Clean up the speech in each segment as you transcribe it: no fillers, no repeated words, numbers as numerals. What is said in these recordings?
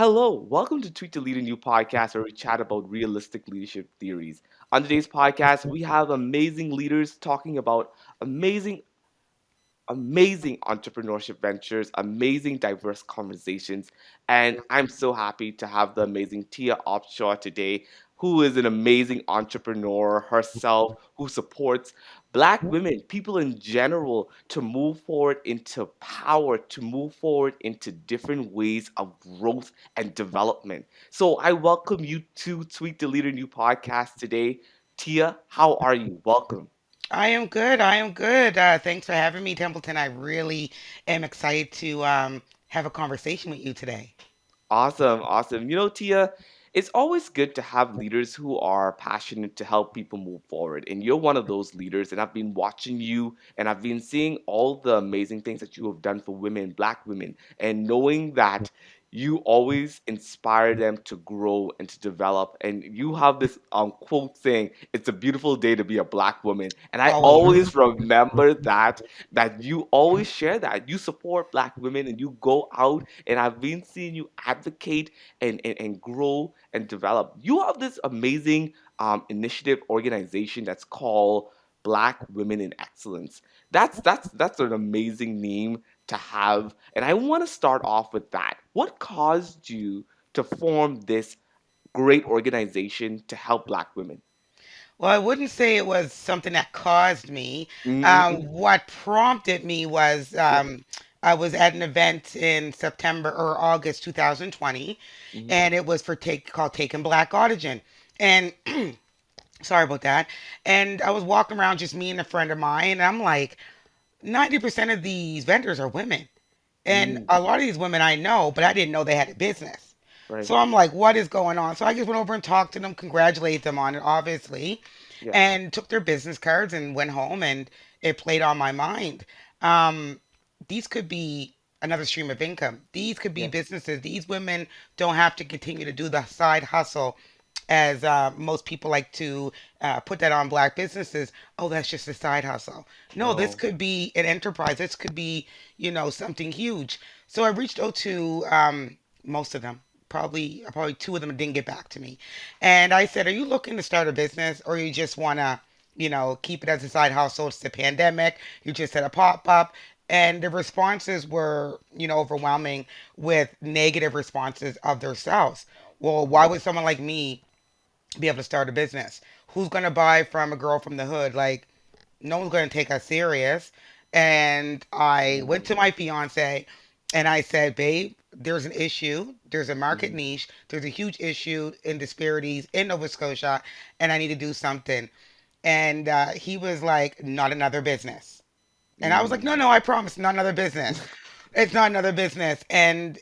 Hello, welcome to Tweet to Lead a New podcast where we chat about realistic leadership theories. On today's podcast, we have amazing leaders talking about amazing, amazing entrepreneurship ventures, amazing diverse conversations, and I'm so happy to have the amazing Tia Upshaw today, who is an amazing entrepreneur herself, who supports Black women, people in general, to move forward into power, to move forward into different ways of growth and development. So I welcome you to Tweet the Leader New podcast today. Tia, how are you? Welcome. I am good. I am good. Thanks for having me, Templeton. I really am excited to have a conversation with you today. Awesome, awesome. Tia, it's always good to have leaders who are passionate to help people move forward. And you're one of those leaders. And I've been watching you and I've been seeing all the amazing things that you have done for women, Black women, and knowing that you always inspire them to grow and to develop. And you have this quote saying, "It's a beautiful day to be a Black woman." And I Always. always remember that you always share that. You support Black women and you go out and I've been seeing you advocate and grow and develop. You have this amazing initiative organization that's called Black Women in Excellence. That's an amazing name to have, and I want to start off with that. What caused you to form this great organization to help Black women? Well, I wouldn't say it was something that caused me. Mm-hmm. What prompted me was Yeah. I was at an event in September or August 2020, Mm-hmm. and it was for called Taking Black Oxygen. And sorry about that. And I was walking around, just me and a friend of mine, and I'm like, 90% of these vendors are women. And Mm, a lot of these women I know, but I didn't know they had a business. right. So I'm like, what is going on? So I just went over and talked to them, congratulated them on it, obviously, Yeah. and took their business cards and went home, and it played on my mind. Um, these could be another stream of income. These could be Yeah. businesses. These women don't have to continue to do the side hustle as most people like to put that on black businesses. Oh, that's just a side hustle. No, this No. could be an enterprise. This could be, something huge. So I reached out to most of them. Probably two of them didn't get back to me, and I said, "Are you looking to start a business, or you just wanna, keep it as a side hustle? It's the pandemic. You just had a pop up." And the responses were, overwhelming with negative responses of themselves. Well, why Oh. would someone like me be able to start a business? Who's going to buy from a girl from the hood? Like, no one's going to take us serious. And I went to Mm, my fiance and I said, babe, there's an issue. There's a market mm, niche. There's a huge issue in disparities in Nova Scotia, and I need to do something. And he was like, not another business. And I was like, mm. no, no, I promise, not another business. It's not another business. And,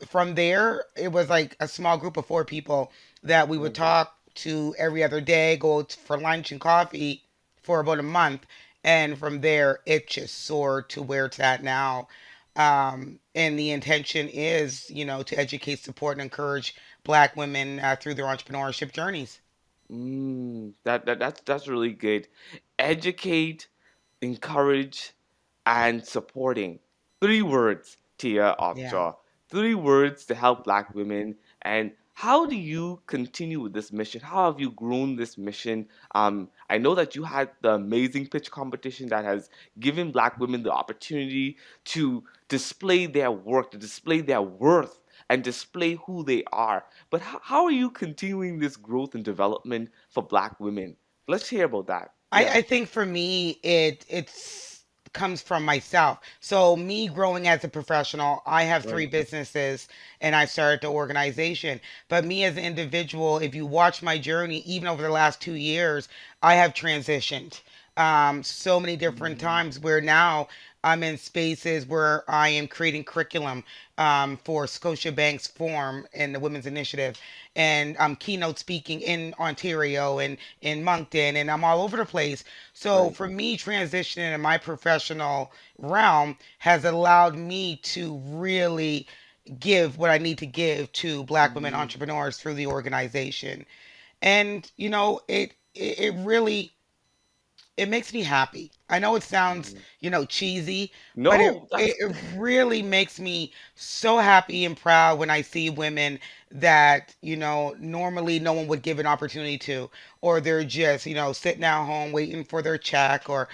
from there, it was like a small group of four people that we would Right. talk to every other day, go for lunch and coffee for about a month. And from there, it just soared to where it's at now. And the intention is, to educate, support, and encourage Black women through their entrepreneurship journeys. That's really good. Educate, encourage, and supporting. Three words, Tia Yeah. Offjaw. Three words to help Black women. And how do you continue with this mission? How have you grown this mission? I know that you had the amazing pitch competition that has given Black women the opportunity to display their work, to display their worth, and display who they are. But how are you continuing this growth and development for Black women? Let's hear about that. Yeah. I think for me it's comes from myself. So me growing as a professional, I have three Right. businesses and I started the organization. But me as an individual, if you watch my journey, even over the last 2 years, I have transitioned. So many different Mm, times where now I'm in spaces where I am creating curriculum for Scotiabank's Forum and the Women's Initiative. And I'm keynote speaking in Ontario and in Moncton, and I'm all over the place. So right. for me, transitioning in my professional realm has allowed me to really give what I need to give to Black women Mm, entrepreneurs through the organization. And it really it makes me happy. I know it sounds, Mhm. cheesy, but it, No, it that's it really makes me so happy and proud when I see women that, normally no one would give an opportunity to, or they're just, sitting at home waiting for their check, or,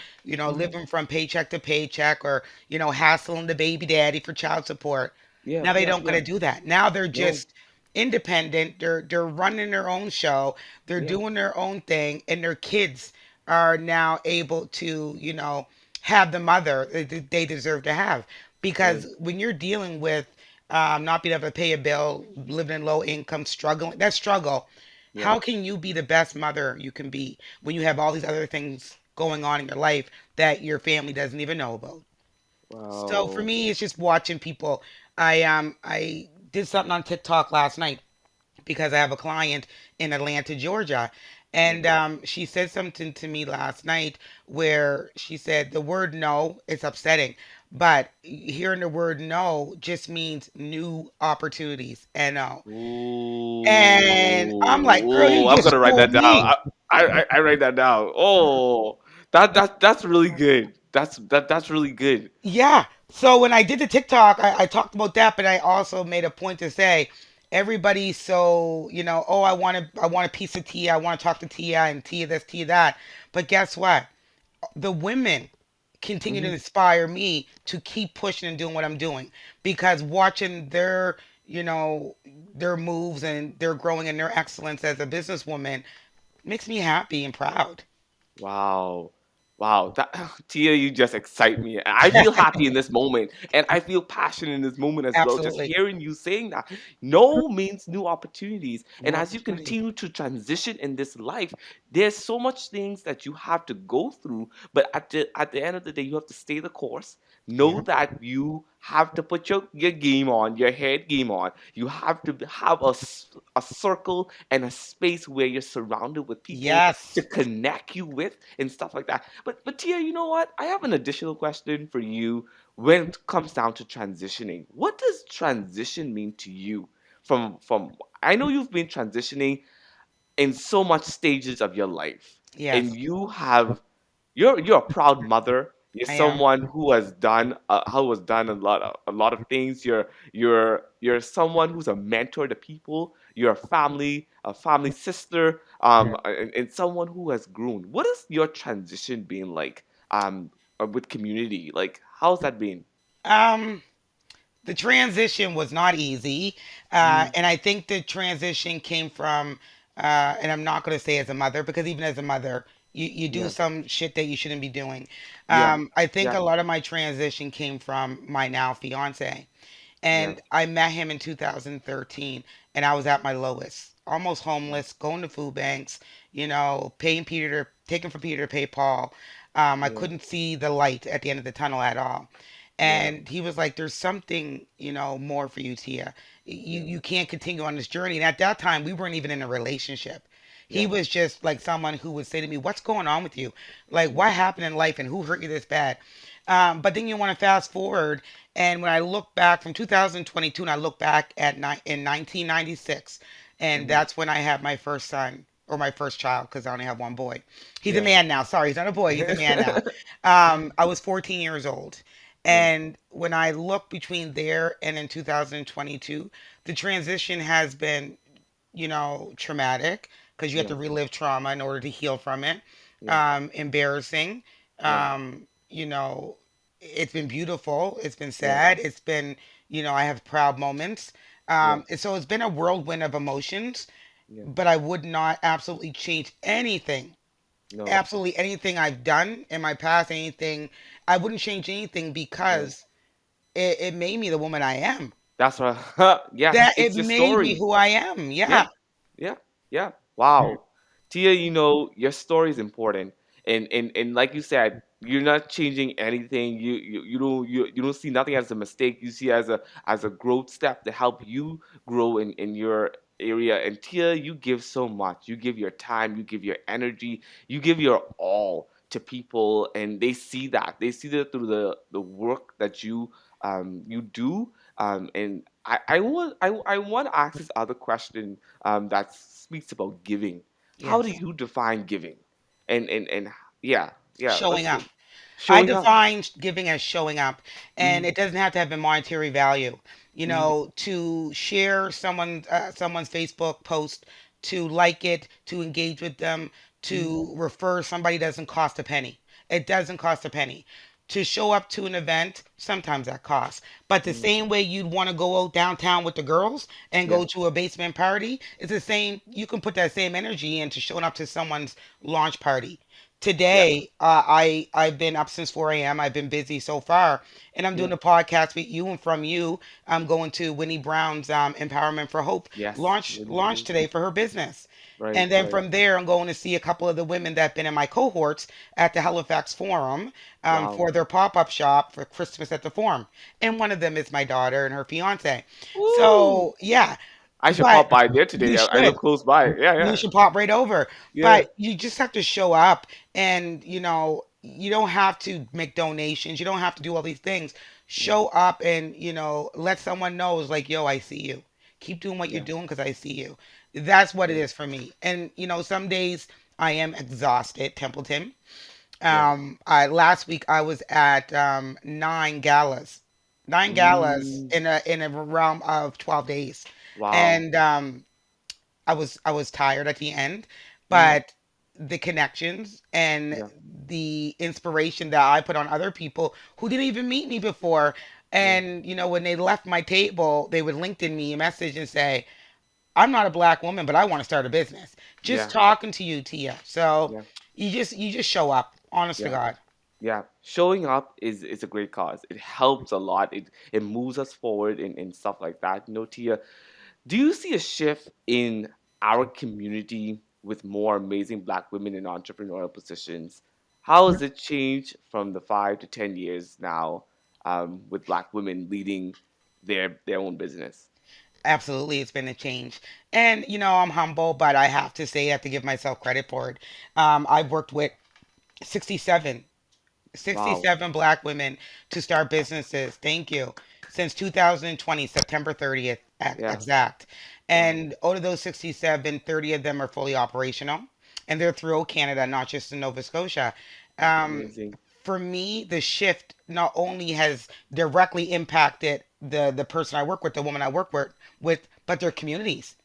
mhm. living from paycheck to paycheck, or, hassling the baby daddy for child support. Yeah, Now they yeah, don't yeah. gonna do that. Now they're No, just independent. They're running their own show. They're yeah, doing their own thing, and their kids are now able to, have the mother that they deserve to have. right. Because when you're dealing with not being able to pay a bill, living in low income, struggling, that struggle, Yeah. how can you be the best mother you can be when you have all these other things going on in your life that your family doesn't even know about? So for Wow. me, it's just watching people. I did something on TikTok last night because I have a client in Atlanta, Georgia. Yeah. And she said something to me last night where she said the word no is upsetting, but hearing the word no just means new opportunities. NO. And I'm Ooh, like, girl, ooh, you I'm just gonna write schooled that down. me. I write that down. Oh, that's really good. That's really good. Yeah. So when I did the TikTok, I talked about that, but I also made a point to say everybody's so, oh, I want a piece of Tia, I want to talk to Tia and Tia this, Tia that. But guess what? The women continue to Hmm. inspire me to keep pushing and doing what I'm doing because watching you know, their moves and their growing and their excellence as a businesswoman makes me happy and proud. Wow. Wow. That Tia, you just excite me. I feel happy in this moment and I feel passion in this moment as well. Just Absolutely. hearing you saying that. No means new opportunities. New And as you opportunities. continue to transition in this life, there's so much things that you have to go through. But at the end of the day, you have to stay the course. Know Yeah. that you have to put your game on, your head game on. You have to have a circle and a space where you're surrounded with people to Yes. connect you with and stuff like that. But Tia, you know what? I have an additional question for you when it comes down to transitioning. What does transition mean to you? From I know you've been transitioning in so much stages of your life, and Yes. you're a proud mother. You're I am. someone who has done a lot of things. You're someone who's a mentor to people. You're a family sister, and someone who has grown. What has your transition been like with community? Like, how's that been? Um, the transition was not easy, Mm, and I think the transition came from, and I'm not going to say as a mother because even as a mother, you do yeah, some shit that you shouldn't be doing. yeah, I think yeah, a lot of my transition came from my now fiance. yeah, And I met him in 2013, and I was at my lowest, almost yeah, homeless, going to food banks, paying Peter taking from Peter to pay Paul. I yeah, couldn't see the light at the end of the tunnel at all. yeah, And he was like, "There's something, more for you, Tia. You yeah, you can't continue on this journey." And at that time, we weren't even in a relationship. He yeah, was just like someone who would say to me, "What's going on with you? Like, yeah, what happened in life, and who hurt you this bad?" But then you want to fast forward, and when I look back from 2022, and I look back at in 1996, and mhm, that's when I had my first son or my first child because I only have one boy. He's a yeah, man now. Sorry, he's not a boy. He's a man now. I was 14 years old. yeah, And when I look between there and in 2022, the transition has been, traumatic because you have yeah, to relive trauma in order to heal from it. yeah, Embarrassing. yeah, It's been beautiful. It's been yeah, sad. It's been, I have proud moments. yeah, And so it's been a whirlwind of emotions, yeah. but I would not absolutely change anything, No, absolutely anything I've done in my past, anything. I wouldn't change anything no. because it made me the woman I am. That's what. Yes, That it it's your made me story. who I am. Yeah, Yeah. yeah, yeah. Wow. Tia, your story is important. And like you said, you're not changing anything. You don't see nothing as a mistake. You see as a growth step to help you grow in your area. And Tia, you give so much. You give your time, you give your energy, you give your all to people, and they see that. They see that through the work that you do. And I want to ask this other question that speaks about giving. How do Yes. you define giving? And yeah. Yeah, Showing let's up. go. I Showing up. define giving as showing up, and Hmm. it doesn't have to have a monetary value. Hmm. To share someone's Facebook post, to like it, to engage with them, Hmm. to refer somebody doesn't cost a penny. It doesn't cost a penny. To show up to an event, sometimes that costs. But the Hmm. same way you'd want to go out downtown with the girls and Yeah. go to a basement party, it's the same. You can put that same energy into showing up to someone's launch party. Yeah. Today, I've been up since 4 a.m. I've been busy so far, and I'm Yeah. doing a podcast with you. And from you, I'm going to Winnie Brown's Empowerment for Hope Yes. launch Really. today for her business. Right. And then Right. from there, I'm going to see a couple of the women that have been in my cohorts at the Halifax Forum Wow. for their pop-up shop for Christmas at the Forum. And one of them is my daughter and her fiance. Woo! So yeah, I should but pop by there you today. I live should close by. Yeah. you Yeah. should pop right over. Yeah. But you just have to show up, and you don't have to make donations. You don't have to do all these things. Yeah. Show up and, let someone know it's like, yo, I see you. Keep doing what you're Yeah. doing because I see you. That's what it Yeah. is for me. And, some days I am exhausted, Templeton. Yeah. Last week I was at nine galas Mm. in a realm of 12 days. Wow. And I was tired at the end, Mm. but the connections and Yeah. the inspiration that I put on other people who didn't even meet me before. Yeah. And when they left my table, they would LinkedIn me a message and say, "I'm not a black woman, but I want to start a business." Just Yeah. talking to you, Tia. So Yeah. you just show up, honest to Yeah. God. Yeah. Showing up is a great cause. It helps a lot. It moves us forward and stuff like that. Tia, do you see a shift in our community with more amazing Black women in entrepreneurial positions? How has it changed from the 5 to 10 years now, with Black women leading their own business? Absolutely, it's been a change. And, I'm humble, but I have to say, I have to give myself credit for it. I've worked with 67 Wow. 67 black women to start businesses. Thank you. Since 2020, September 30th, Yeah. exact. Wow. And out of those 67, 30 of them are fully operational. And they're throughout Canada, not just in Nova Scotia. That's Um, amazing. for me, the shift not only has directly impacted the person I work with, the woman I work with, but their communities,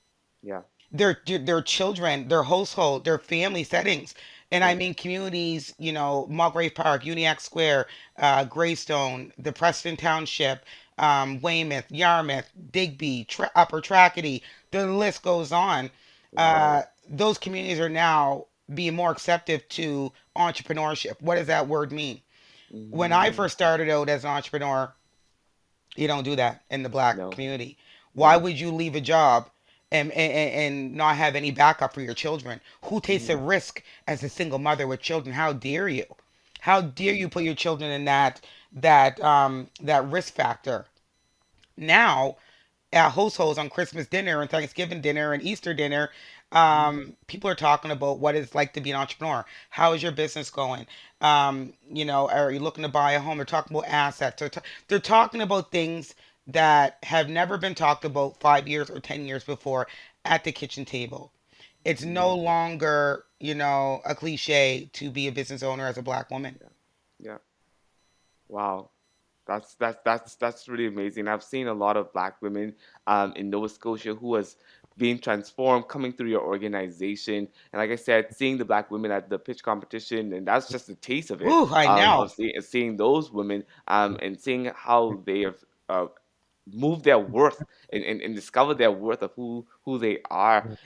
Yeah. their children, their household, their family settings. And I Yeah. mean communities, Mulgrave Park, Uniacke Square, Greystone, the Preston Township, Weymouth, Yarmouth, Digby, Upper Tracadie. The list goes on. Wow. Those communities are now being more accepted to entrepreneurship. What does that word mean? When I Hmm. first started out as an entrepreneur, you don't do that in the black No. community. Why No. would you leave a job and not have any backup for your children? Who takes a Hmm. risk as a single mother with children? How dare you? How dare you put your children in that risk factor? Now, at households on Christmas dinner and Thanksgiving dinner and Easter dinner, Hmm. people are talking about what it's like to be an entrepreneur. How is your business going? Are you looking to buy a home? They're talking about assets. They're talking about things that have never been talked about 5 years or 10 years before at the kitchen table. It's no Yeah. longer, a cliche to be a business owner as a black woman. Yeah. Yeah. Wow. That's really amazing. I've seen a lot of Black women in Nova Scotia who has been transformed coming through your organization. And like I said, seeing the Black women at the pitch competition, and that's just a taste of it. Woo, I know. Of seeing those women, and seeing how they have uh, move their worth and discover their worth of who they are.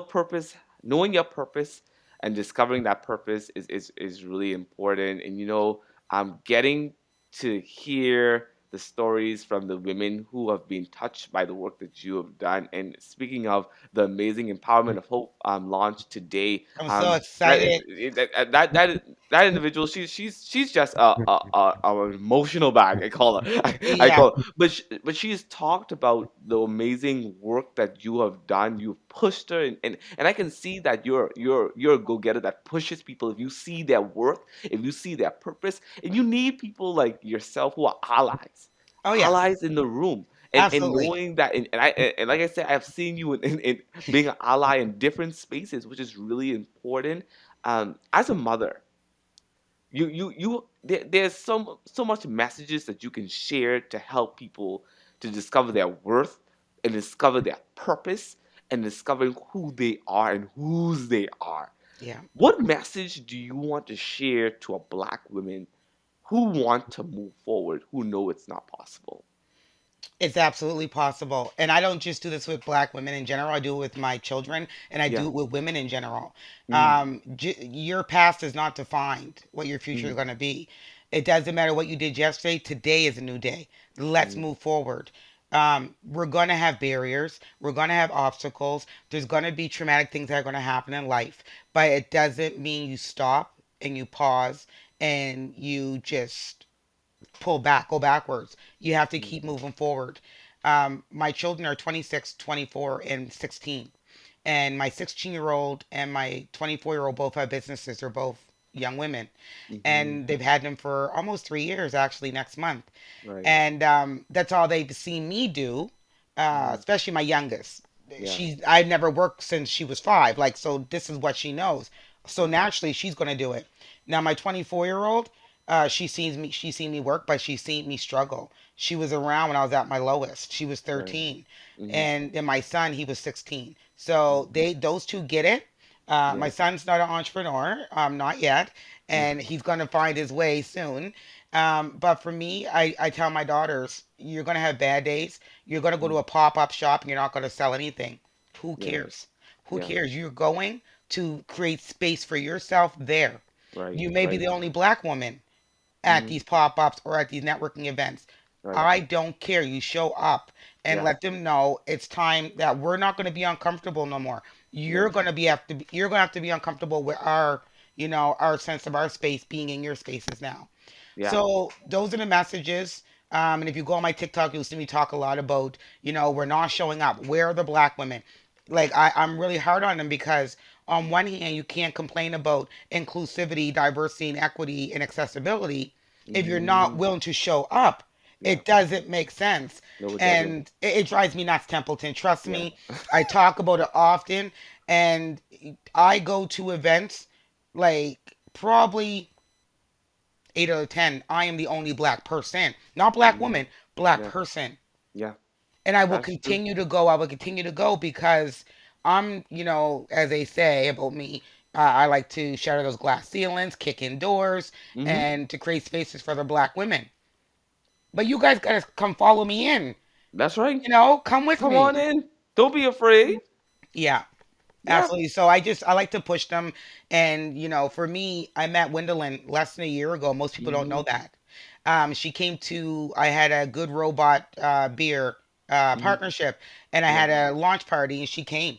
Purpose, knowing your purpose and discovering that purpose is really important. And getting to hear the stories from the women who have been touched by the work that you have done. And speaking of the amazing Empowerment of Hope launch today, I'm so that is excited. that individual. She's just a emotional bag. I call her. I Yeah. call her. But she's talked about the amazing work that you have done. You've pushed her, and I can see that you're a go getter that pushes people. If you see their worth, if you see their purpose, and you need people like yourself who are allies, Oh, yes. allies in the room. And Absolutely. knowing that, and like I said, I've seen you in being an ally in different spaces, which is really important. As a mother, there's so much messages that you can share to help people to discover their worth and discover their purpose and discovering who they are and whose they are. Yeah. What message do you want to share to a black woman who want to move forward, who know it's not possible? It's absolutely possible. And I don't just do this with black women in general. I do it with my children and I Yeah. do it with women in general. Mm-hmm. Your past does not define what your future is Mm-hmm. going to be. It doesn't matter what you did yesterday. Today is a new day. Let's Mm-hmm. move forward. We're going to have barriers. We're going to have obstacles. There's going to be traumatic things that are going to happen in life. But it doesn't mean you stop and you pause and you just pull back, go backwards. You have to keep moving forward. My children are 26, 24, and 16. And my 16-year-old and my 24-year-old both have businesses. They're both young women. Mm-hmm. And they've had them for almost 3 years, actually, next month. Right. And that's all they've seen me do, Mm-hmm. especially my youngest. Yeah. I've never worked since she was 5. Like, so this is what she knows. So Okay. naturally, she's going to do it. Now, my 24-year-old, she's seen me work, but she's seen me struggle. She was around when I was at my lowest. She was Right. 13, Mm-hmm. and then my son, he was 16. So Mm-hmm. those two get it. My Yeah. son's not an entrepreneur, not yet, and Mm-hmm. he's gonna find his way soon. But for me, I tell my daughters, you're gonna have bad days. You're gonna go to a pop-up shop and you're not gonna sell anything. Who Yeah. cares? Who Yeah. cares? You're going to create space for yourself there. Right. You may be Right. the only black woman at Mm-hmm. these pop-ups or at these networking events. Right. I don't care. You show up and Yeah. let them know it's time that we're not going to be uncomfortable no more. Yeah. You're going to have to be uncomfortable with our, our sense of our space being in your spaces now. Yeah. So those are the messages. And if you go on my TikTok, you'll see me talk a lot about, we're not showing up. Where are the black women? Like I'm really hard on them because on one hand, you can't complain about inclusivity, diversity, and equity and accessibility if you're not Mm-hmm. willing to show up. Yeah. It doesn't make sense. No, it doesn't. And it drives me nuts, Templeton. Trust Yeah. me. I talk about it often. And I go to events like probably 8 out of 10, I am the only black person, not black Mm-hmm. woman, black Yeah. person. Yeah. And I will That's true. continue to go. I will continue to go because I'm, as they say about me, I like to shatter those glass ceilings, kick in doors, Mm-hmm. and to create spaces for the black women. But you guys gotta come follow me in. That's right. Come with Come me. on in. Don't be afraid. Yeah. Yeah. Absolutely. So I like to push them, and for me, I met Wendelin less than a year ago. Most people don't Mm-hmm. know that. She came to. I had a Good Robot beer Mm-hmm. partnership, and I Yeah. had a launch party, and she came.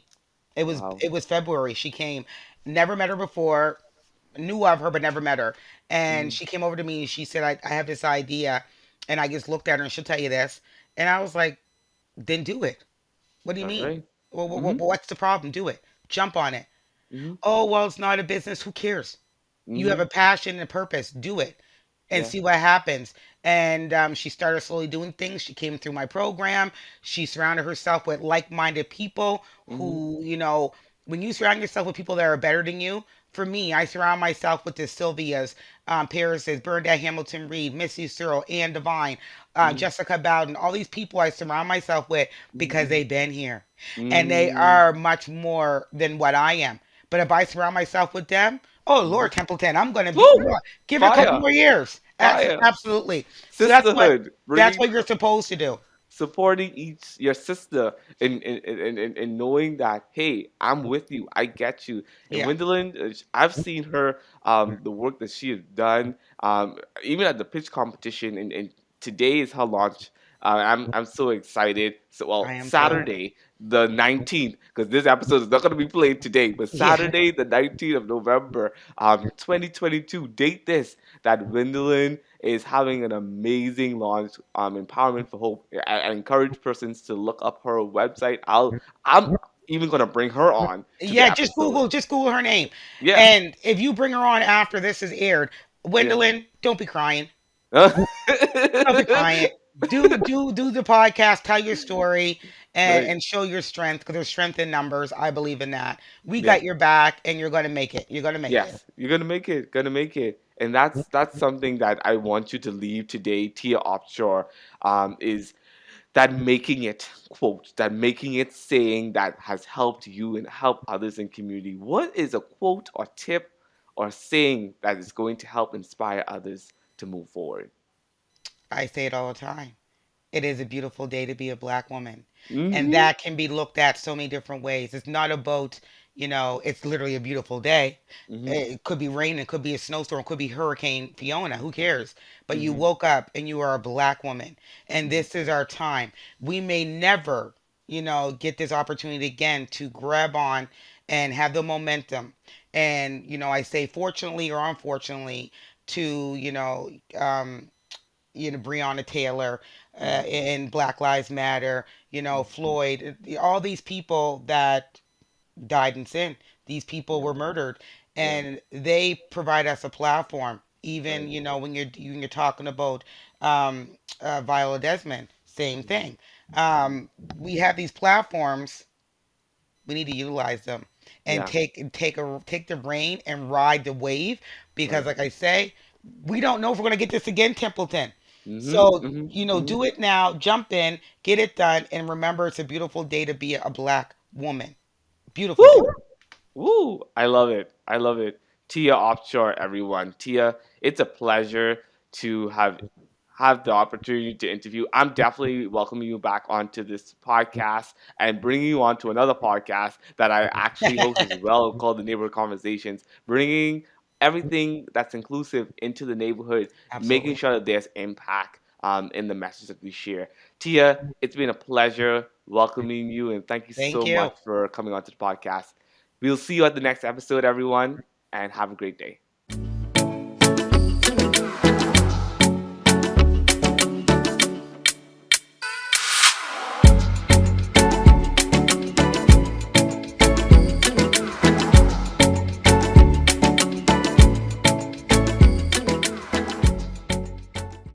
It was Wow. it was February. She came. Never met her before. Knew of her, but never met her. And Mm-hmm. she came over to me, and she said, "I have this idea," and I just looked at her, and she'll tell you this, and I was like, "Then do it. What do you That's mean? right. Well, Mm-hmm. what's the problem? Do it. Jump on it." Mm-hmm. Oh, well, it's not a business. Who cares? You have Mm-hmm. a passion and a purpose. Do it and Yeah. see what happens. And she started slowly doing things. She came through my program. She surrounded herself with like minded people Mm-hmm. who, when you surround yourself with people that are better than you, for me, I surround myself with the Sylvias, Paris's, Bernadette Hamilton Reed, Missy Searle, Ann Devine, Mm-hmm. Jessica Bowden, all these people I surround myself with because Mm-hmm. they've been here and they Mm-hmm. are much more than what I am. But if I surround myself with them, oh Mm-hmm. Lord, Templeton, I'm gonna be Woo! give it a couple Fire. more years. Fire. Absolutely. So Sisterhood. that's Bringing what you're supposed to do. supporting each your sister and knowing that, hey, I'm with you, I get you. And Yeah. Gwendolyn, I've seen her, the work that she has done, even at the pitch competition, and today is her launch. I'm so excited. So, I well, am too. Saturday the 19th, because this episode is not going to be played today, but Yeah. Saturday the 19th of November, 2022. Date this, that Gwendolyn is having an amazing launch, Empowerment for Hope. I encourage persons to look up her website. I'm even gonna bring her on to the Yeah, episode. Just Google her name. Yeah, And if you bring her on after this is aired, yeah. Gwendolyn, don't be crying. Don't be crying. Do the podcast, tell your story, Right. and show your strength because there's strength in numbers. I believe in that. We Yeah. got your back, and you're gonna make it. You're gonna make it. Yes, you're gonna make it. Gonna make it. And that's something that I want you to leave today, Tia Offshore, is that making it quote, that making it saying that has helped you and helped others in community. What is a quote or tip or saying that is going to help inspire others to move forward? I say it all the time. It is a beautiful day to be a black woman. And Mm-hmm. that can be looked at so many different ways. It's not about, it's literally a beautiful day. Mm-hmm. It could be rain, it could be a snowstorm, it could be Hurricane Fiona, who cares? But you Mm-hmm. woke up and you are a black woman. And Mm-hmm. this is our time. We may never, get this opportunity again to grab on and have the momentum. And, I say fortunately or unfortunately to, Breonna Taylor, Mm-hmm. in Black Lives Matter, Floyd, all these people that died in sin. These people Yeah. were murdered, Yeah. and they provide us a platform. Even Right. when you're talking about Viola Desmond, same Mm-hmm. thing. We have these platforms, we need to utilize them and Yeah. take the reign and ride the wave because Right. like I say, we don't know if we're going to get this again, Templeton. Mm-hmm. So, Mm-hmm. Mm-hmm. do it now, jump in, get it done, and remember it's a beautiful day to be a black woman. Beautiful day. Woo! Woo! I love it. I love it. Tia Offshore, everyone. Tia, it's a pleasure to have the opportunity to interview. I'm definitely welcoming you back onto this podcast and bringing you on to another podcast that I actually host as well called the Neighborhood Conversations, bringing everything that's inclusive into the neighborhood, making Absolutely. sure that there's impact in the message that we share. Tia, it's been a pleasure welcoming you and thank you Thank so you. much for coming onto the podcast. We'll see you at the next episode, everyone, and have a great day.